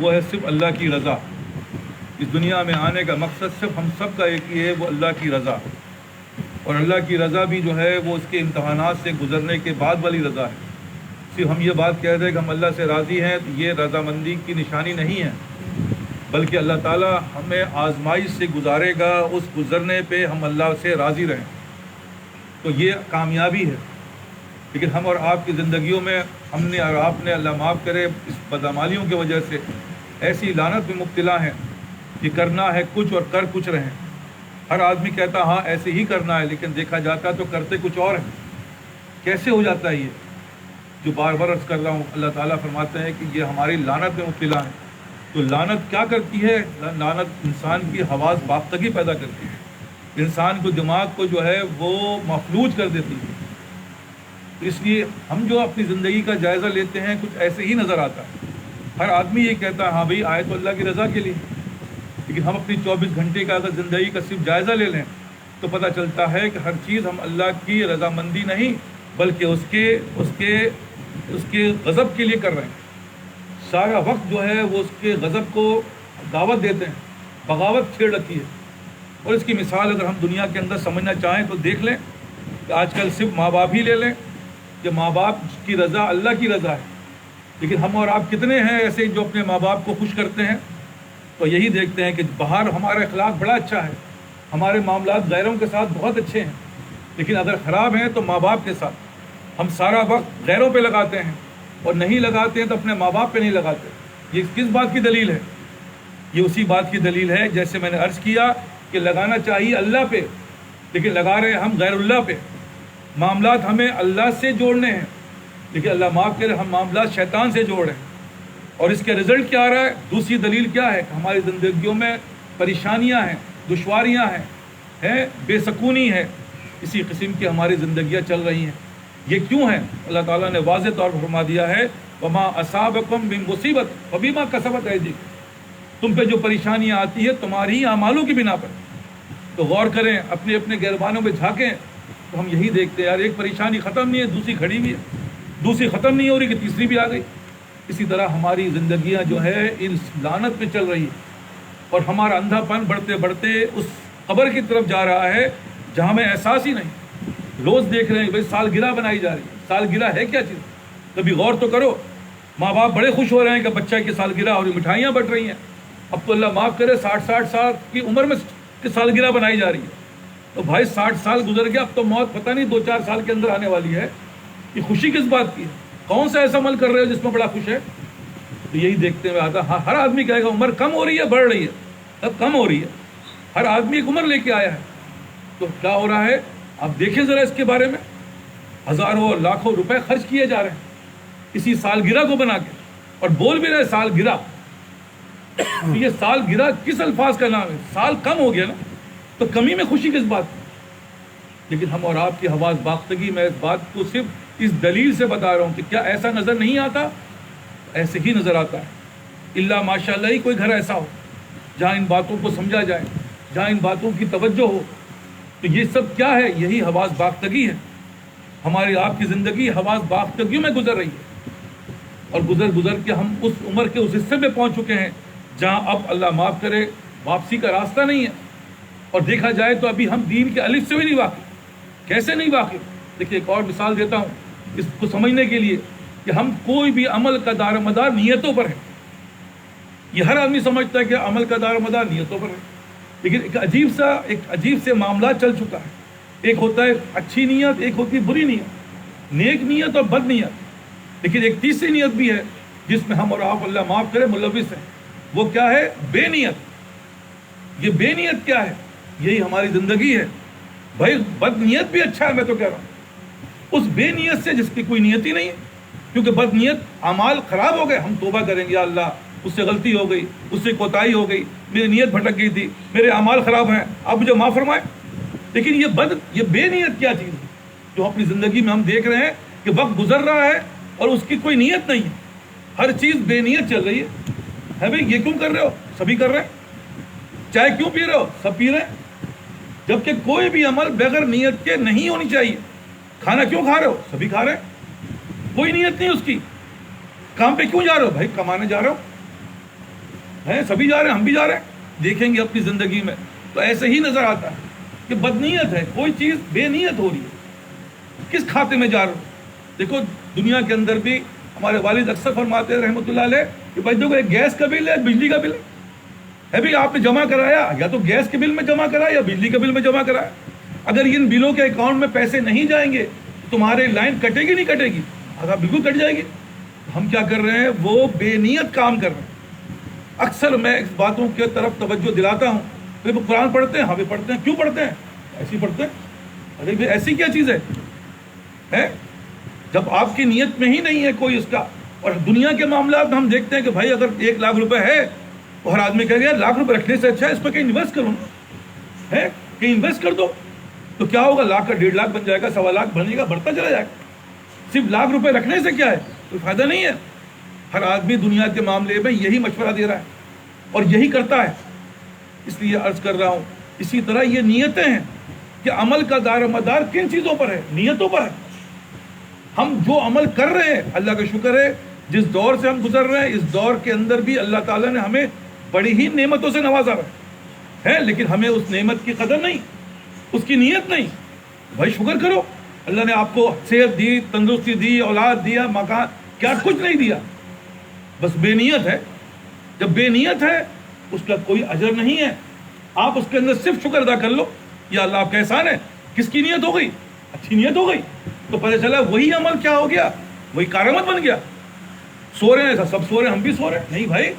وہ ہے صرف اللہ کی رضا۔ اس دنیا میں آنے کا مقصد صرف ہم سب کا ایک ہی ہے، وہ اللہ کی رضا، اور اللہ کی رضا بھی جو ہے وہ اس کے امتحانات سے گزرنے کے بعد والی رضا ہے۔ صرف ہم یہ بات کہہ دیں کہ ہم اللہ سے راضی ہیں تو یہ رضامندی کی نشانی نہیں ہے، بلکہ اللہ تعالیٰ ہمیں آزمائش سے گزارے گا، اس گزرنے پہ ہم اللہ سے راضی رہیں تو یہ کامیابی ہے۔ لیکن ہم اور آپ کی زندگیوں میں ہم نے اور آپ نے، اللہ معاف کرے، اس بدعمالیوں کی وجہ سے ایسی لعنت میں مبتلا ہیں کہ کرنا ہے کچھ اور کر کچھ رہیں۔ ہر آدمی کہتا ہاں ایسے ہی کرنا ہے، لیکن دیکھا جاتا تو کرتے کچھ اور ہیں۔ کیسے ہو جاتا ہے یہ؟ جو بار بار عرض کر رہا ہوں، اللہ تعالیٰ فرماتے ہیں کہ یہ ہماری لعنت میں مبتلا ہیں۔ تو لعنت کیا کرتی ہے؟ لعنت انسان کی حواس باختگی پیدا کرتی ہے، انسان کو، دماغ کو جو ہے وہ مفلوج کر دیتی ہے۔ تو اس لیے ہم جو اپنی زندگی کا جائزہ لیتے ہیں کچھ ایسے ہی نظر آتا ہے۔ ہر آدمی یہ کہتا ہے ہاں بھائی آئے تو اللہ کی رضا کے لیے، لیکن ہم اپنی 24 گھنٹے کا اگر زندگی کا صرف جائزہ لے لیں تو پتہ چلتا ہے کہ ہر چیز ہم اللہ کی رضامندی نہیں بلکہ اس کے غضب کے لیے کر رہے ہیں۔ سارا وقت جو ہے وہ اس کے غضب کو دعوت دیتے ہیں، بغاوت چھیڑ رکھی ہے۔ اور اس کی مثال اگر ہم دنیا کے اندر سمجھنا چاہیں تو دیکھ لیں کہ آج کل صرف ماں باپ ہی لے لیں کہ ماں باپ کی رضا اللہ کی رضا ہے، لیکن ہم اور آپ کتنے ہیں ایسے جو اپنے ماں باپ کو خوش کرتے ہیں؟ تو یہی دیکھتے ہیں کہ باہر ہمارا اخلاق بڑا اچھا ہے، ہمارے معاملات غیروں کے ساتھ بہت اچھے ہیں، لیکن اگر خراب ہیں تو ماں باپ کے ساتھ ہم سارا وقت غیروں پہ لگاتے ہیں، اور نہیں لگاتے ہیں تو اپنے ماں باپ پہ نہیں لگاتے۔ یہ کس بات کی دلیل ہے؟ یہ اسی بات کی دلیل ہے جیسے میں نے عرض کیا کہ لگانا چاہیے اللہ پہ، لیکن لگا رہے ہیں ہم غیر اللہ پہ۔ معاملات ہمیں اللہ سے جوڑنے ہیں، لیکن اللہ معاف کرے ہم معاملات شیطان سے جوڑ رہے ہیں، اور اس کے رزلٹ کیا آ رہا ہے؟ دوسری دلیل کیا ہے کہ ہماری زندگیوں میں پریشانیاں ہیں، دشواریاں ہیں، بے سکونی ہے، اسی قسم کی ہماری زندگیاں چل رہی ہیں۔ یہ کیوں ہے؟ اللہ تعالیٰ نے واضح طور پر فرما دیا ہے وما اصابکم من مصیبت فبما کسبت ایدیکم، تم پہ جو پریشانیاں آتی ہے تمہاری ہی اعمالوں کی بنا پر۔ تو غور کریں، اپنے اپنے گہربانوں میں جھانکیں تو ہم یہی دیکھتے ہیں یار ایک پریشانی ختم نہیں ہے دوسری کھڑی بھی ہے، دوسری ختم نہیں ہو رہی کہ تیسری بھی آ گئی۔ اسی طرح ہماری زندگیاں جو ہے ان لعنت میں چل رہی ہے، اور ہمارا اندھا پن بڑھتے بڑھتے اس قبر کی طرف جا رہا ہے جہاں ہمیں احساس ہی نہیں۔ روز دیکھ رہے ہیں بھائی سالگرہ بنائی جا رہی ہے، سالگرہ ہے کیا چیز؟ کبھی غور تو کرو۔ ماں باپ بڑے خوش ہو رہے ہیں کہ بچہ کی سالگرہ اور مٹھائیاں بٹ رہی ہیں۔ اب تو اللہ معاف کرے 60 سال کی عمر میں سالگرہ بنائی جا رہی ہے، تو بھائی 60 سال گزر گیا، اب تو موت پتہ نہیں 2-4 سال کے اندر آنے والی ہے۔ یہ خوشی کس بات کی ہے؟ کون سا ایسا عمل کر رہے ہو جس میں بڑا خوش ہے؟ تو یہی دیکھتے ہوئے آتا ہاں ہر آدمی کہے گا عمر کم ہو رہی ہے بڑھ رہی ہے؟ اب کم ہو رہی ہے، ہر آدمی ایک عمر لے کے آیا ہے۔ تو کیا ہو رہا ہے آپ دیکھیں ذرا اس کے بارے میں، ہزاروں اور لاکھوں روپے خرچ کیے جا رہے ہیں اسی سالگرہ کو بنا کے، اور بول بھی رہے سالگرہ۔ یہ سالگرہ کس الفاظ کا نام ہے؟ سال کم ہو گیا نا، تو کمی میں خوشی کس بات کی؟ لیکن ہم اور آپ کی حواس باختگی میں اس بات کو صرف اس دلیل سے بتا رہا ہوں کہ کیا ایسا نظر نہیں آتا؟ ایسے ہی نظر آتا ہے، اللہ ماشاء اللہ ہی کوئی گھر ایسا ہو جہاں ان باتوں کو سمجھا جائے، جہاں ان باتوں کی توجہ ہو۔ تو یہ سب کیا ہے؟ یہی حواس باختگی ہے۔ ہماری آپ کی زندگی حواس باختگیوں میں گزر رہی ہے، اور گزر گزر کے ہم اس عمر کے اس حصے میں پہنچ چکے ہیں جہاں اب اللہ معاف کرے واپسی کا راستہ نہیں ہے۔ اور دیکھا جائے تو ابھی ہم دین کے الف سے بھی نہیں واقف۔ کیسے نہیں واقف؟ دیکھیے ایک اور مثال دیتا ہوں اس کو سمجھنے کے لیے کہ ہم کوئی بھی عمل کا دار و مدار نیتوں پر ہے۔ یہ ہر آدمی سمجھتا ہے کہ عمل کا دار و مدار نیتوں پر ہے، لیکن ایک عجیب سے معاملات چل چکا ہے۔ ایک ہوتا ہے اچھی نیت، ایک ہوتی ہے بری نیت، نیک نیت اور بد نیت، لیکن ایک تیسری نیت بھی ہے جس میں ہم اور آپ اللہ معاف کرے ملوث ہیں۔ وہ کیا ہے؟ بے نیت۔ یہ بے نیت کیا ہے؟ یہی ہماری زندگی ہے۔ بھائی بد نیت بھی اچھا ہے، میں تو کہہ رہا ہوں اس بے نیت سے جس کی کوئی نیت ہی نہیں ہے، کیونکہ بد نیت اعمال خراب ہو گئے، ہم توبہ کریں گے یا اللہ اس سے غلطی ہو گئی، اس سے کوتاہی ہو گئی، میری نیت بھٹک گئی تھی، میرے اعمال خراب ہیں، آپ مجھے معاف فرمائیں۔ لیکن یہ بے نیت کیا چیز ہے جو اپنی زندگی میں ہم دیکھ رہے ہیں کہ وقت گزر رہا ہے اور اس کی کوئی نیت نہیں ہے، ہر چیز بے نیت چل رہی ہے بھائی یہ کیوں کر رہے ہو؟ سبھی کر رہے ہیں۔ چائے کیوں پی رہے ہو؟ سب پی رہے ہیں۔ جبکہ کوئی بھی عمل بغیر نیت کے نہیں ہونی چاہیے۔ کھانا کیوں کھا رہے ہو؟ سبھی کھا رہے ہیں، کوئی نیت نہیں اس کی۔ کام پہ کیوں جا رہے ہو؟ بھائی کمانے جا رہے ہو۔ ہیں, سبھی جا رہے ہیں, ہم بھی جا رہے ہیں, دیکھیں گے اپنی زندگی میں تو ایسے ہی نظر آتا ہے کہ بدنیت ہے, کوئی چیز بے نیت ہو رہی ہے. کس کھاتے میں جا رہے ہو؟ دیکھو دنیا کے اندر بھی ہمارے والد اکثر فرماتے ہیں رحمۃ اللہ علیہ کہ بھائی دیکھو ایک گیس کا بل ہے, بجلی کا بل ہے بھائی, آپ نے جمع کرایا یا تو گیس کے بل میں جمع کرایا یا بجلی کے بل میں جمع کرایا. اگر ان بلوں کے اکاؤنٹ میں پیسے نہیں جائیں گے تو تمہارے لائن کٹے گی نہیں کٹے گی؟ اگر بالکل کٹ جائے گی. ہم کیا کر رہے ہیں؟ وہ بے نیت کام کر رہے ہیں. اکثر میں اس باتوں کی طرف توجہ دلاتا ہوں. وہ قرآن پڑھتے ہیں, ہاں بھی پڑھتے ہیں, کیوں پڑھتے ہیں؟ ایسی پڑھتے ہیں. ارے بھائی ایسی کیا چیز ہے جب آپ کی نیت میں ہی نہیں ہے کوئی اس کا. اور دنیا کے معاملات میں ہم دیکھتے ہیں کہ بھائی اگر 1 لاکھ روپے ہے تو ہر آدمی کہہ گیا لاکھ روپے رکھنے سے اچھا ہے اس پہ کہیں انویسٹ کروں ہے, کہیں انویسٹ کر دو تو کیا ہوگا, لاکھ کا 1.5 لاکھ بن جائے گا, 1.25 لاکھ بنے گا, بڑھتا چلا جائے گا. صرف لاکھ روپے رکھنے سے کیا ہے, کوئی فائدہ نہیں ہے. ہر آدمی دنیا کے معاملے میں یہی مشورہ دے رہا ہے اور یہی کرتا ہے. اس لیے عرض کر رہا ہوں اسی طرح یہ نیتیں ہیں کہ عمل کا دار و مدار کن چیزوں پر ہے؟ نیتوں پر ہے. ہم جو عمل کر رہے ہیں اللہ کا شکر ہے, جس دور سے ہم گزر رہے ہیں اس دور کے اندر بھی اللہ تعالیٰ نے ہمیں بڑی ہی نعمتوں سے نوازا ہے, لیکن ہمیں اس نعمت کی قدر نہیں, اس کی نیت نہیں. بھائی شکر کرو, اللہ نے آپ کو صحت دی, تندرستی دی, اولاد دیا, مکان, کیا کچھ نہیں دیا, بس بے نیت ہے. جب بے نیت ہے اس کا کوئی اجر نہیں ہے. آپ اس کے اندر صرف شکر ادا کر لو, یا اللہ آپ کا احسان ہے. کس کی نیت ہو گئی؟ اچھی نیت ہو گئی تو پتہ چلا وہی عمل کیا ہو گیا, وہی کارآمد بن گیا. سو رہے ہیں سب سو رہے ہیں, ہم بھی سو رہے ہیں. نہیں بھائی,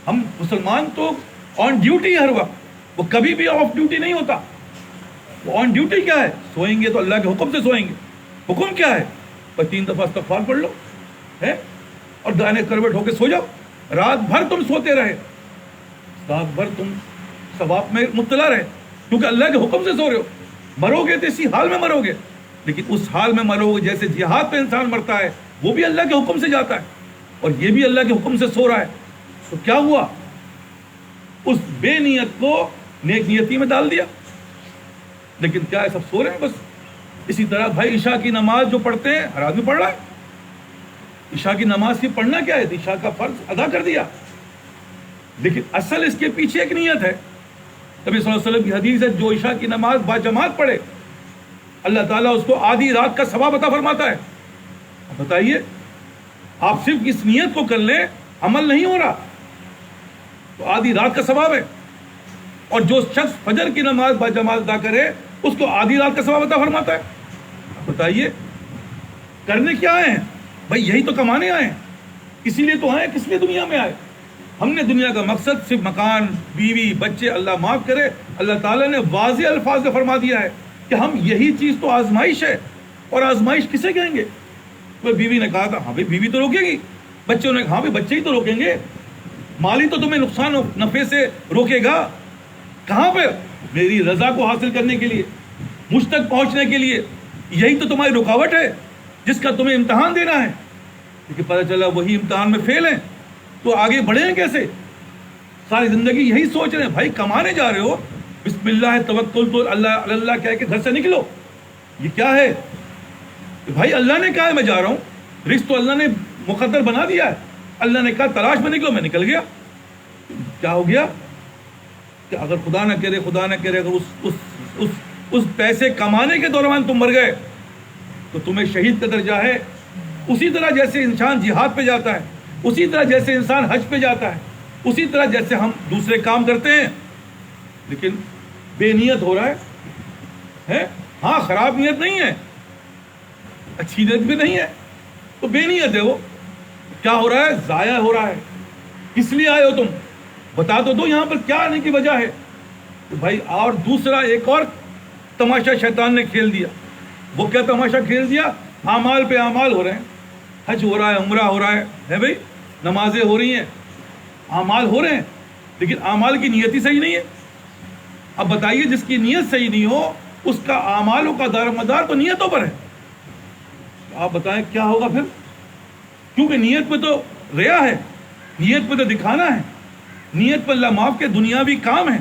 ہم مسلمان تو آن ڈیوٹی ہر وقت, وہ کبھی بھی آف ڈیوٹی نہیں ہوتا. وہ آن ڈیوٹی کیا ہے؟ سوئیں گے تو اللہ کے حکم سے سوئیں گے. حکم کیا ہے؟ بس 3 دفعہ استغفار پڑھ لو ہے اور دانے کروٹ ہو کے سو جاؤ. رات بھر تم سوتے رہے, رات بھر تم ثواب میں مبتلا رہے, کیونکہ اللہ کے حکم سے سو رہے ہو. مرو گے تو اسی حال میں مرو گے, لیکن اس حال میں مرو گے جیسے جہاد پہ انسان مرتا ہے, وہ بھی اللہ کے حکم سے جاتا ہے اور یہ بھی اللہ کے حکم سے سو رہا ہے. تو کیا ہوا؟ اس بے نیت کو نیک نیتی میں ڈال دیا. لیکن کیا ہے, سب سو رہے ہیں بس. اسی طرح بھائی عشاء کی نماز جو پڑھتے ہیں ہر آدمی پڑھ رہا ہے. عشاء کی نماز کی پڑھنا کیا ہے؟ عشاء کا فرض ادا کر دیا, لیکن اصل اس کے پیچھے ایک نیت ہے. نبی صلی اللہ علیہ وسلم کی حدیث ہے, جو عشاء کی نماز با جماعت پڑھے اللہ تعالیٰ اس کو آدھی رات کا ثواب عطا فرماتا ہے. اب بتائیے, آپ صرف اس نیت کو کر لیں, عمل نہیں ہو رہا تو آدھی رات کا ثواب ہے. اور جو شخص فجر کی نماز با جماعت ادا کرے اس کو آدھی رات کا ثواب عطا فرماتا ہے. اب بتائیے کرنے کیا آئے ہیں بھائی؟ یہی تو کمانے آئے ہیں, اسی لیے تو آئے. کس لیے دنیا میں آئے؟ ہم نے دنیا کا مقصد صرف مکان, بیوی, بچے, اللہ معاف کرے اللہ تعالیٰ نے واضح الفاظ میں فرما دیا ہے کہ ہم یہی چیز تو آزمائش ہے. اور آزمائش کسے کہیں گے؟ تو بیوی نے کہا تھا ہاں بھائی بیوی تو روکے گی, بچوں نے کہا ہاں بھائی بچے ہی تو روکیں گے, مالی تو تمہیں نقصان نفع سے روکے گا. کہاں پہ؟ میری رضا کو حاصل کرنے کے لیے, مجھ تک پہنچنے کے لیے. یہی تو تمہاری رکاوٹ ہے جس کا تمہیں امتحان دینا ہے. لیکن پتہ چلا وہی امتحان میں فیل ہیں تو آگے بڑھے ہیں کیسے؟ ساری زندگی یہی سوچ رہے ہیں بھائی کمانے جا رہے ہو, بسم اللہ توکل تو اللہ اللہ کہہ کے گھر سے نکلو. یہ کیا ہے بھائی؟ اللہ نے کہا ہے میں جا رہا ہوں, رزق تو اللہ نے مقدر بنا دیا ہے. اللہ نے کہا تلاش میں نکلو, میں نکل گیا. کیا ہو گیا کہ اگر خدا نہ کرے اگر اس پیسے کمانے کے دوران تم مر گئے تو تمہیں شہید کا درجہ ہے. اسی طرح جیسے انسان جہاد پہ جاتا ہے, اسی طرح جیسے انسان حج پہ جاتا ہے, اسی طرح جیسے ہم دوسرے کام کرتے ہیں, لیکن بے نیت ہو رہا ہے. ہاں خراب نیت نہیں ہے, اچھی نیت بھی نہیں ہے, تو بے نیت ہے. وہ کیا ہو رہا ہے؟ ضائع ہو رہا ہے. کس لیے آئے ہو تم؟ بتا تو دو یہاں پر کیا آنے کی وجہ ہے. تو بھائی اور دوسرا ایک اور تماشا شیطان نے کھیل دیا. وہ کیا تماشا کھیل دیا؟ اعمال پہ اعمال ہو رہے ہیں, حج ہو رہا ہے, عمرہ ہو رہا ہے بھائی, نمازیں ہو رہی ہیں, اعمال ہو رہے ہیں, لیکن اعمال کی نیت ہی صحیح نہیں ہے. اب بتائیے جس کی نیت صحیح نہیں ہو اس کا اعمالوں کا دار و مدار تو نیتوں پر ہے. آپ بتائیں کیا ہوگا پھر؟ کیونکہ نیت پہ تو ریا ہے, نیت پہ تو دکھانا ہے, نیت پہ اللہ معاف کے دنیاوی کام ہے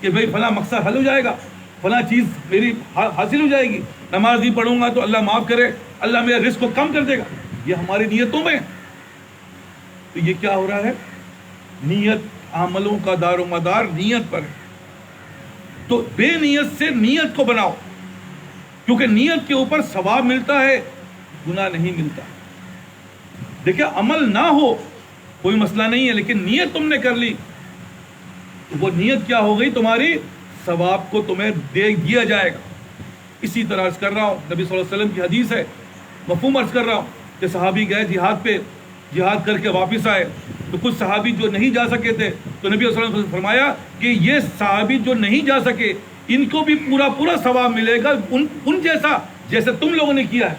کہ بھئی فلاں مقصد حل ہو جائے گا, فلاں چیز میری حاصل ہو جائے گی, نماز نہیں پڑھوں گا تو اللہ معاف کرے, اللہ میرا رزق کو کم کر دے گا. یہ ہماری نیتوں میں. تو یہ کیا ہو رہا ہے؟ نیت عملوں کا دار و مدار نیت پر ہے. تو بے نیت سے نیت کو بناؤ، کیونکہ نیت کے اوپر ثواب ملتا ہے، گناہ نہیں ملتا. دیکھیں عمل نہ ہو کوئی مسئلہ نہیں ہے، لیکن نیت تم نے کر لی تو وہ نیت کیا ہو گئی تمہاری، ثواب کو تمہیں دے دیا جائے گا. اسی طرح عرض کر رہا ہوں، نبی صلی اللہ علیہ وسلم کی حدیث ہے، مفہوم عرض کر رہا ہوں کہ صحابی گئے جہاد پہ، جہاد کر کے واپس آئے تو کچھ صحابی جو نہیں جا سکے تھے تو نبی صلی اللہ علیہ وسلم نے فرمایا کہ یہ صحابی جو نہیں جا سکے ان کو بھی پورا پورا ثواب ملے گا ان جیسا جیسے تم لوگوں نے کیا ہے.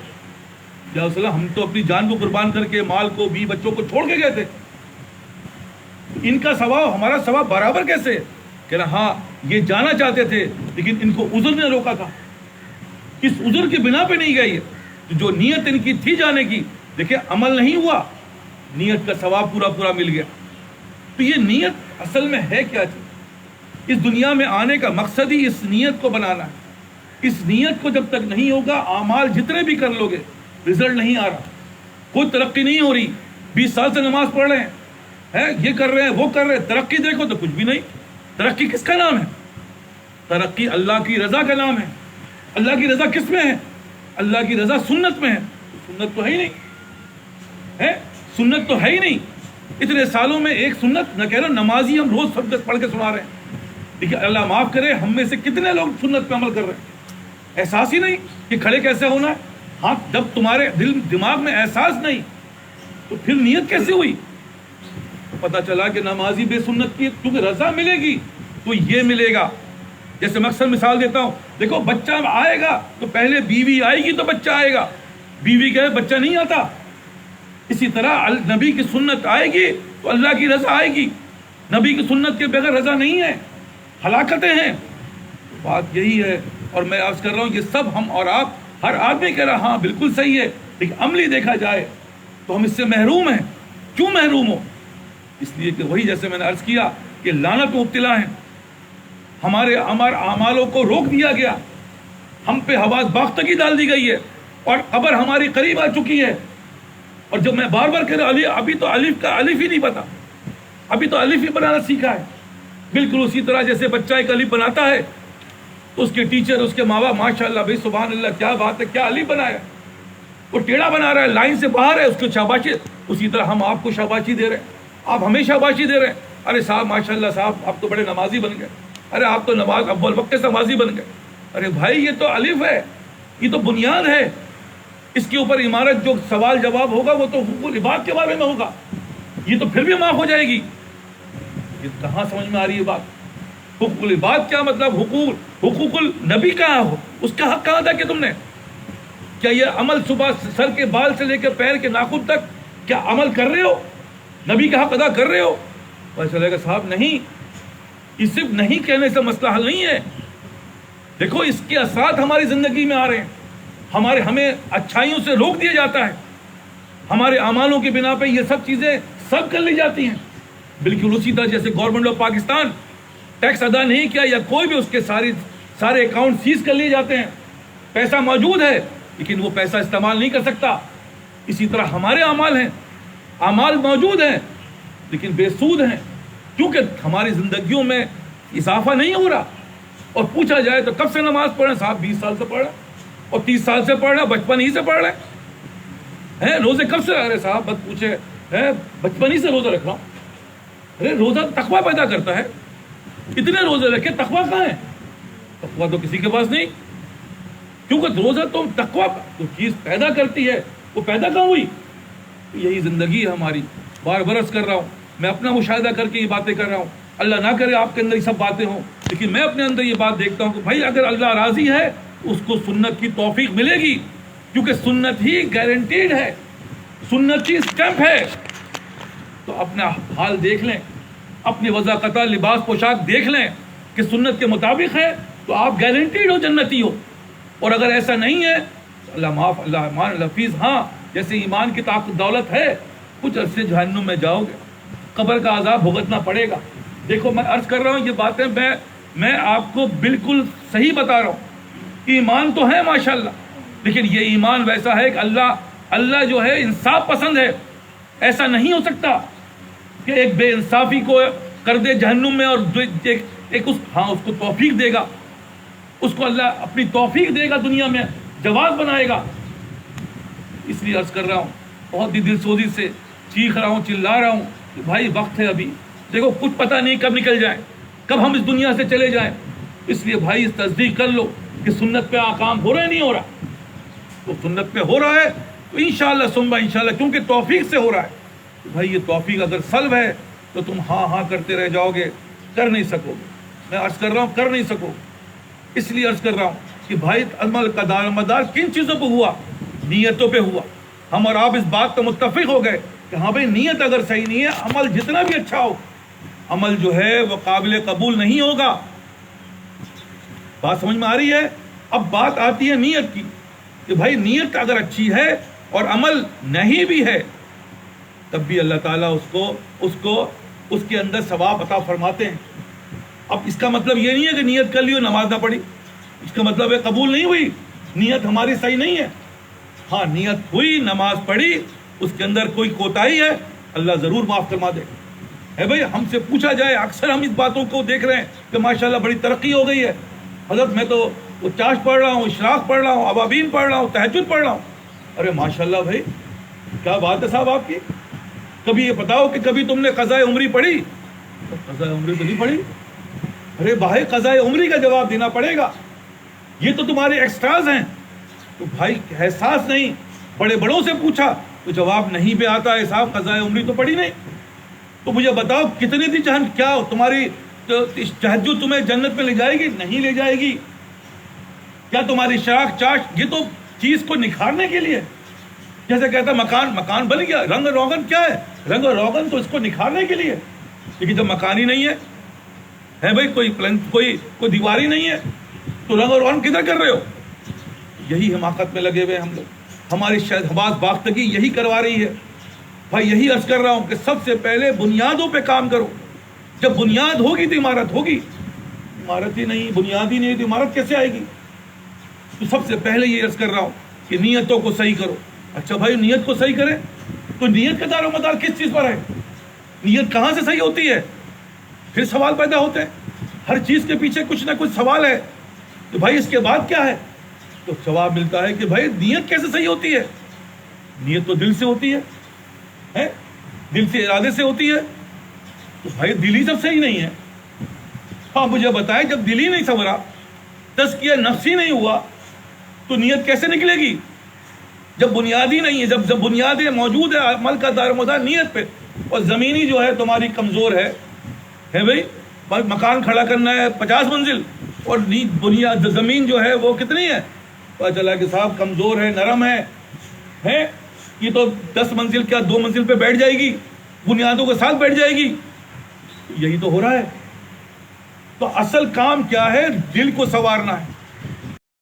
یا رسول اللہ ہم تو اپنی جان کو قربان کر کے مال کو بھی بچوں کو چھوڑ کے گئے تھے، ان کا ثواب ہمارا ثواب برابر کیسے؟ کہہ رہا ہاں یہ جانا چاہتے تھے لیکن ان کو عذر نے روکا تھا. کس عذر کی بنا پہ نہیں گئی ہے؟ جو نیت ان کی تھی جانے کی، دیکھیں عمل نہیں ہوا، نیت کا ثواب پورا پورا مل گیا. تو یہ نیت اصل میں ہے کیا چیز؟ اس دنیا میں آنے کا مقصد ہی اس نیت کو بنانا ہے. اس نیت کو جب تک نہیں ہوگا، اعمال جتنے بھی کر لو گے رزلٹ نہیں آ رہا، کوئی ترقی نہیں ہو رہی. 20 سال سے نماز پڑھ رہے ہیں، یہ کر رہے ہیں وہ کر رہے ہیں، ترقی دیکھو تو کچھ بھی نہیں. ترقی کس کا نام ہے؟ ترقی اللہ کی رضا کا نام ہے. اللہ کی رضا کس میں ہے؟ اللہ کی رضا سنت میں ہے. سنت تو ہے ہی نہیں ہے، سنت تو ہے ہی نہیں. اتنے سالوں میں ایک سنت نہ کہہ رہا، نمازی ہم روز سب پڑھ کے سنا رہے ہیں، لیکن اللہ معاف کرے ہم میں سے کتنے لوگ سنت پہ عمل کر رہے ہیں. احساس ہی نہیں کہ کھڑے کیسے ہونا ہے. ہاں جب تمہارے دماغ میں احساس نہیں تو پھر نیت کیسے ہوئی؟ پتہ چلا کہ نمازی بے سنت کی، کیونکہ رضا ملے گی تو یہ ملے گا. جیسے میں اکثر مثال دیتا ہوں، دیکھو بچہ آئے گا تو پہلے بیوی آئے گی تو بچہ آئے گا، بیوی کے بچہ نہیں آتا. اسی طرح نبی کی سنت آئے گی تو اللہ کی رضا آئے گی. نبی کی سنت کے بغیر رضا نہیں ہے، ہلاکتیں ہیں. بات یہی ہے. اور میں عرض کر رہا ہوں یہ سب ہم اور آپ، ہر آدمی کہہ رہا ہاں بالکل صحیح ہے، لیکن عملی دیکھا جائے تو ہم اس سے محروم ہیں. کیوں محروم ہو؟ اس لیے کہ وہی جیسے میں نے عرض کیا کہ لعنت و ابتلا ہیں. ہمارے اعمالوں کو روک دیا گیا، ہم پہ حواس باختگی ڈال دی گئی ہے، اور قبر ہماری قریب آ چکی ہے. اور جب میں بار بار کہہ رہا ہوں ابھی تو الف کا الف ہی نہیں پتا، ابھی تو الف ہی بنانا سیکھا ہے. بالکل اسی طرح جیسے بچہ ایک الف بناتا ہے تو اس کے ٹیچر، اس کے ماں باپ ماشاء اللہ بھائی سبحان اللہ کیا بات ہے، کیا الف بنایا، وہ ٹیڑھا بنا رہا ہے، لائن سے باہر ہے، اس کو شاباشی. اسی طرح ہم آپ کو شاباشی دے رہے ہیں، آپ ہمیں شاباشی دے رہے ہیں. ارے صاحب ماشاء اللہ صاحب آپ تو بڑے نمازی بن گئے، ارے آپ تو نماز اول وقت سے نمازی بن گئے. ارے بھائی یہ تو الف ہے، یہ تو بنیاد ہے. اس کے اوپر عمارت جو سوال جواب ہوگا وہ تو حقوق العباد کے بارے میں ہوگا، یہ تو پھر بھی معاف ہو جائے گی. یہ کہاں سمجھ میں آ رہی ہے بات؟ حقوق العباد کیا مطلب؟ حقوق النبی کہاں ہو، اس کا حق کہاں تھا کہ تم نے؟ کیا یہ عمل صبح سر کے بال سے لے کے پیر کے ناخن تک کیا عمل کر رہے ہو؟ نبی کا حق ادا کر رہے ہو؟ پتہ چلے گا صاحب نہیں، یہ صرف نہیں کہنے سے مسئلہ حل نہیں ہے. دیکھو اس کے اثرات ہماری زندگی میں آ رہے ہیں، ہمیں اچھائیوں سے روک دیا جاتا ہے، ہمارے اعمالوں کی بنا پہ یہ سب چیزیں سب کر لی جاتی ہیں. بالکل اسی طرح جیسے گورنمنٹ آف پاکستان ٹیکس ادا نہیں کیا یا کوئی بھی، اس کے سارے اکاؤنٹ سیز کر لیے جاتے ہیں. پیسہ موجود ہے لیکن وہ پیسہ استعمال نہیں کر سکتا. اسی طرح ہمارے اعمال ہیں، اعمال موجود ہیں لیکن بے سود ہیں، کیونکہ ہماری زندگیوں میں اضافہ نہیں ہو رہا. اور پوچھا جائے تو کب سے نماز پڑھ رہے ہیں؟ صاحب 20 سال سے پڑھ رہے ہیں، اور 30 سال سے پڑھ رہے ہیں، بچپن ہی سے پڑھ رہے ہیں. روزے کب سے رہ رہے صاحب؟ بس پوچھے بچپن ہی سے روزہ رکھ رہا ہوں. ارے روزہ تقویٰ پیدا کرتا ہے، اتنے روزے رکھے، تقویٰ کہاں ہے؟ تقویٰ تو کسی کے پاس نہیں، کیونکہ روزہ تو تقویٰ جو چیز پیدا کرتی ہے وہ پیدا کہاں ہوئی؟ یہی زندگی ہے ہماری. بار برس کر رہا ہوں، میں اپنا مشاہدہ کر کے یہ باتیں کر رہا ہوں. اللہ نہ کرے آپ کے اندر یہ سب باتیں ہوں، لیکن میں اپنے اندر یہ بات دیکھتا ہوں کہ بھائی اگر اللہ راضی ہے اس کو سنت کی توفیق ملے گی، کیونکہ سنت ہی گارنٹیڈ ہے، سنت ہی اسٹیمپ ہے. تو اپنا حال دیکھ لیں، اپنی وضاقت لباس پوشاک دیکھ لیں کہ سنت کے مطابق ہے تو آپ گارنٹیڈ ہو جنتی ہو. اور اگر ایسا نہیں ہے تو اللہ معاف، اللہ امان الحفیظ. ہاں جیسے ایمان کی طاقت دولت ہے، کچھ عرصے جہنم میں جاؤ گے، قبر کا عذاب بھگتنا پڑے گا. دیکھو میں عرض کر رہا ہوں یہ باتیں میں آپ کو بالکل صحیح بتا رہا ہوں. ایمان تو ہے ماشاءاللہ، لیکن یہ ایمان ویسا ہے کہ اللہ جو ہے انصاف پسند ہے. ایسا نہیں ہو سکتا کہ ایک بے انصافی کو کر دے جہنم میں، اور ایک اس کو توفیق دے گا، اس کو اللہ اپنی توفیق دے گا، دنیا میں جواز بنائے گا. اس لیے عرض کر رہا ہوں، بہت ہی دل سوزی سے چیخ رہا ہوں، چلا رہا ہوں کہ بھائی وقت ہے ابھی. دیکھو کچھ پتہ نہیں کب نکل جائے، کب ہم اس دنیا سے چلے جائیں. اس لیے بھائی اس تصدیق کر لو کہ سنت پہ کام ہو رہا ہے نہیں ہو رہا. تو سنت پہ ہو رہا ہے تو انشاءاللہ ثم انشاءاللہ، کیونکہ توفیق سے ہو رہا ہے. تو بھائی یہ توفیق اگر سلب ہے تو تم ہاں ہاں کرتے رہ جاؤ گے، کر نہیں سکو گے. میں عرض کر رہا ہوں کر نہیں سکو. اس لیے عرض کر رہا ہوں کہ بھائی عمل کا دار مدار کن چیزوں پہ ہوا؟ نیتوں پہ ہوا. ہم اور آپ اس بات پہ متفق ہو گئے کہ ہاں بھائی نیت اگر صحیح نہیں ہے، عمل جتنا بھی اچھا ہو، عمل جو ہے وہ قابل قبول نہیں ہوگا. بات سمجھ میں آ رہی ہے؟ اب بات آتی ہے نیت کی کہ بھائی نیت اگر اچھی ہے اور عمل نہیں بھی ہے تب بھی اللہ تعالیٰ اس کے اندر ثواب عطا فرماتے ہیں. اب اس کا مطلب یہ نہیں ہے کہ نیت کر لی اور نماز نہ پڑھی. اس کا مطلب ہے قبول نہیں ہوئی، نیت ہماری صحیح نہیں ہے. ہاں نیت ہوئی، نماز پڑھی، اس کے اندر کوئی کوتاہی ہے، اللہ ضرور معاف فرما دے. ہے بھائی ہم سے پوچھا جائے، اکثر ہم اس باتوں کو دیکھ رہے ہیں کہ ماشاءاللہ بڑی ترقی ہو گئی ہے. حضرت میں تو وہ چاش پڑھ رہا ہوں، اشراق پڑھ رہا ہوں، ابابین پڑھ رہا ہوں، تہجد پڑھ رہا ہوں. ارے ماشاءاللہ بھائی کیا بات ہے صاحب آپ کی. کبھی یہ بتاؤ کہ کبھی تم نے قضاء عمری پڑھی؟ قضاء عمری تو نہیں پڑھی. ارے بھائی قضاء عمری کا جواب دینا پڑے گا، یہ تو تمہارے ایکسٹراز ہیں. تو بھائی احساس نہیں، بڑے بڑوں سے پوچھا تو جواب نہیں پہ آتا ہے صاحب قضاء عمری تو پڑھی نہیں. تو مجھے بتاؤ کتنی تھی جہنم، کیا تمہاری تہجد تمہیں جنت میں لے جائے گی؟ نہیں لے جائے گی. کیا تمہاری شراک چاش یہ تو چیز کو نکھارنے کے لیے، جیسے کہتا مکان بن گیا، رنگ روغن کیا ہے؟ رنگ روغن تو اس کو نکھارنے کے لیے. لیکن جب مکان ہی نہیں ہے بھائی، کوئی دیواری نہیں ہے، تو رنگ اور روغن کدھر کر رہے ہو؟ یہی حماقت میں لگے ہوئے ہم لوگ. ہماری شاید حواس باختگی یہی کروا رہی ہے. بھائی یہی عرض کر رہا ہوں کہ سب سے پہلے بنیادوں پہ کام کرو. جب بنیاد ہوگی تو عمارت ہوگی. عمارت ہی نہیں، بنیاد ہی نہیں تو عمارت کیسے آئے گی؟ تو سب سے پہلے یہ عرض کر رہا ہوں کہ نیتوں کو صحیح کرو. اچھا بھائی نیت کو صحیح کریں تو نیت کا دار و مدار کس چیز پر ہے؟ نیت کہاں سے صحیح ہوتی ہے؟ پھر سوال پیدا ہوتے ہیں. ہر چیز کے پیچھے کچھ نہ کچھ سوال ہے. تو بھائی اس کے بعد کیا ہے؟ تو جواب ملتا ہے کہ بھائی نیت کیسے صحیح ہوتی ہے؟ نیت تو دل سے ہوتی ہے، دل سے ارادے سے ہوتی ہے. تو بھائی دل ہی جب صحیح نہیں ہے، ہاں مجھے بتائیں جب دل ہی نہیں سنورا، تزکیہ نفس ہی نہیں ہوا تو نیت کیسے نکلے گی؟ جب بنیاد ہی نہیں ہے، جب بنیادیں موجود ہے عمل کا دار مدار نیت پہ، اور زمینی جو ہے تمہاری کمزور ہے بھائی. مکان کھڑا کرنا ہے 50 منزل اور بنیاد زمین جو ہے وہ کتنی ہے؟ پتہ چلا کہ صاحب کمزور ہے، نرم ہے، یہ تو 10 منزل کیا 2 منزل پہ بیٹھ جائے گی، بنیادوں کے ساتھ بیٹھ جائے گی. یہی تو ہو رہا ہے. تو اصل کام کیا ہے؟ دل کو سنوارنا ہے.